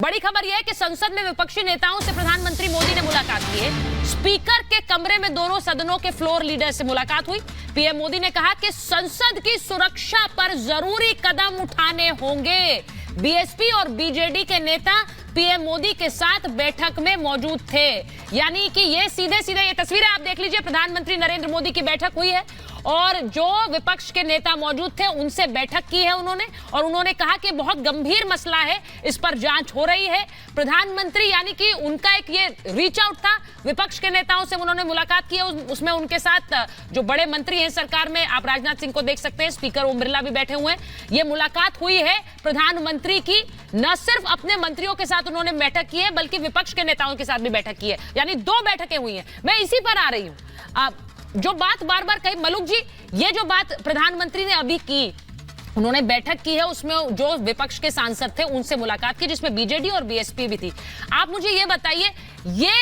बड़ी खबर यह है कि संसद में विपक्षी नेताओं से प्रधानमंत्री मोदी ने मुलाकात की है। स्पीकर के कमरे में दोनों सदनों के फ्लोर लीडर से मुलाकात हुई। पीएम मोदी ने कहा कि संसद की सुरक्षा पर जरूरी कदम उठाने होंगे। बीएसपी और बीजेडी के नेता पीएम मोदी के साथ बैठक में मौजूद थे। यानी कि ये सीधे सीधे ये तस्वीरें आप देख लीजिए, प्रधानमंत्री नरेंद्र मोदी की बैठक हुई है और जो विपक्ष के नेता मौजूद थे उनसे बैठक की है उन्होंने, और उन्होंने कहा कि बहुत गंभीर मसला है, इस पर जांच हो रही है। प्रधानमंत्री यानी कि उनका एक ये रीच आउट था, विपक्ष के नेताओं से उन्होंने मुलाकात की है। उसमें उनके साथ जो बड़े मंत्री हैं सरकार में, आप राजनाथ सिंह को देख सकते हैं, स्पीकर ओम बिरला भी बैठे हुए हैं। ये मुलाकात हुई है प्रधानमंत्री की, न सिर्फ अपने मंत्रियों के साथ उन्होंने बैठक की है बल्कि विपक्ष के नेताओं के साथ भी बैठक की है, यानी 2 बैठकें हुई हैं। मैं इसी पर आ रही हूं। जो बात बार बार कही मलुक जी, ये जो बात प्रधानमंत्री ने अभी की, उन्होंने बैठक की है, उसमें जो विपक्ष के सांसद थे उनसे मुलाकात की, जिसमें बीजेडी और बीएसपी भी थी। आप मुझे ये बताइए, ये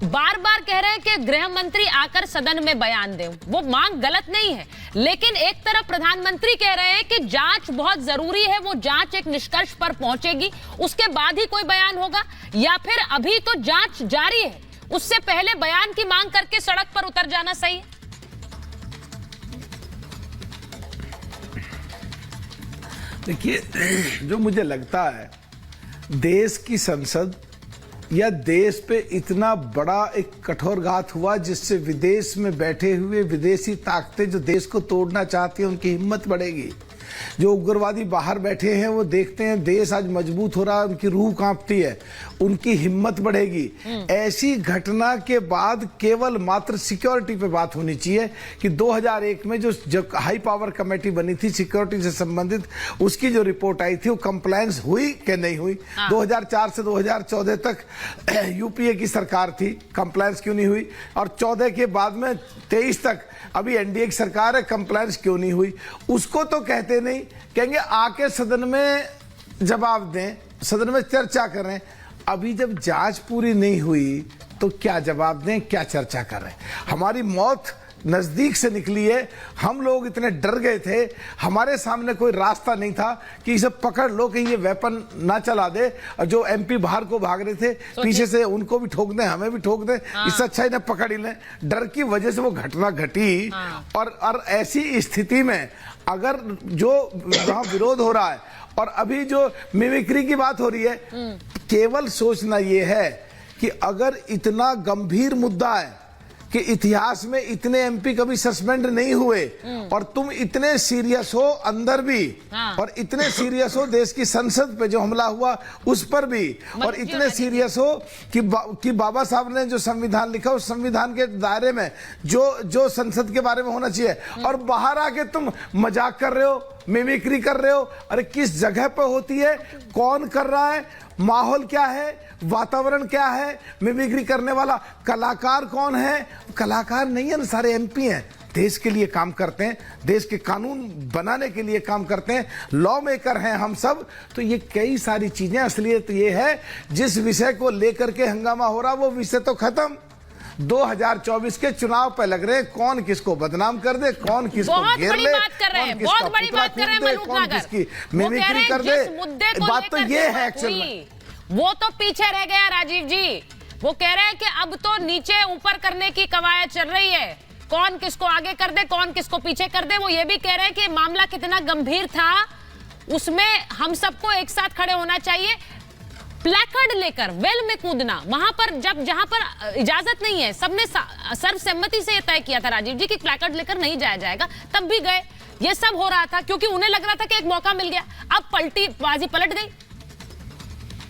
बार बार कह रहे हैं कि गृह मंत्री आकर सदन में बयान दें, वो मांग गलत नहीं है, लेकिन एक तरफ प्रधानमंत्री कह रहे हैं कि जांच बहुत जरूरी है, वो जांच एक निष्कर्ष पर पहुंचेगी, उसके बाद ही कोई बयान होगा, या फिर अभी तो जांच जारी है, उससे पहले बयान की मांग करके सड़क पर उतर जाना सही है? देखिए, जो मुझे लगता है, देश की संसद या देश पे इतना बड़ा एक कठोरघात हुआ जिससे विदेश में बैठे हुए विदेशी ताकतें जो देश को तोड़ना चाहती हैं उनकी हिम्मत बढ़ेगी। जो उग्रवादी बाहर बैठे हैं वो देखते हैं देश आज मजबूत हो रहा है, उनकी रूह कांपती है, उनकी हिम्मत बढ़ेगी। ऐसी घटना के बाद केवल मात्र सिक्योरिटी पे बात होनी चाहिए कि 2001 में जो हाई पावर कमेटी बनी थी सिक्योरिटी से संबंधित, उसकी जो रिपोर्ट आई थी वो कंप्लायंस हुई कि नहीं हुई। 2004 से 2014 तक यूपीए की सरकार थी, कंप्लायंस क्यों नहीं हुई? और 14 के बाद में 23 तक अभी एनडीए की सरकार है, कंप्लायंस क्यों नहीं हुई? उसको तो कहते नहीं, कहेंगे आके सदन में जवाब दें, सदन में चर्चा करें। अभी जब जांच पूरी नहीं हुई तो क्या जवाब दें, क्या चर्चा करें? हमारी मौत नजदीक से निकली है, हम लोग इतने डर गए थे, हमारे सामने कोई रास्ता नहीं था कि इसे पकड़ लो कहीं ये वेपन ना चला दे। और जो एमपी बाहर को भाग रहे थे पीछे से, उनको भी ठोक दें, हमें भी ठोक दें, इससे अच्छा इन्हें पकड़ ही लें। डर की वजह से वो घटना घटी। और ऐसी स्थिति में अगर जो जहां विरोध हो रहा है और अभी जो मिमिक्री की बात हो रही है, केवल सोचना ये है कि अगर इतना गंभीर मुद्दा है कि इतिहास में इतने एमपी कभी सस्पेंड नहीं हुए और तुम इतने सीरियस हो अंदर भी, और इतने सीरियस हो देश की संसद पे जो हमला हुआ उस पर भी, और इतने सीरियस हो कि बाबा साहब ने जो संविधान लिखा उस संविधान के दायरे में जो संसद के बारे में होना चाहिए, और बाहर आके तुम मजाक कर रहे हो, मिमिक्री कर रहे हो। अरे किस जगह पे होती है, कौन कर रहा है, माहौल क्या है, वातावरण क्या है, मिमिक्री करने वाला कलाकार कौन है? कलाकार नहीं है ना, सारे एमपी हैं, देश के लिए काम करते हैं, देश के कानून बनाने के लिए काम करते हैं, लॉ मेकर हैं हम सब। तो ये कई सारी चीजें, असलियत ये है जिस विषय को लेकर के हंगामा हो रहा वो विषय तो खत्म। 2024 के चुनाव पे लग रहे हैं कौन किसको बदनाम कर दे, कौन किसको घेर ले, बहुत बड़ी बात कर रहे हैं, कौन किसकी मिमिक्री कर दे। बात तो ये है एक्चुअली, वो तो पीछे रह गया राजीव जी। वो कह रहे हैं कि अब तो नीचे ऊपर करने की कवायद चल रही है, कौन किसको आगे कर दे, कौन किसको पीछे कर दे। वो ये भी कह रहे हैं कि मामला कितना गंभीर था, उसमें हम सबको एक साथ खड़े होना चाहिए। प्लेकार्ड लेकर वेल में कूदना, वहां पर जहां पर इजाजत नहीं है, सबने सर्वसम्मति से यह तय किया था राजीव जी कि प्लेकार्ड लेकर नहीं जाया जाएगा, तब भी गए। ये सब हो रहा था क्योंकि उन्हें लग रहा था कि एक मौका मिल गया। अब बाजी पलट गई।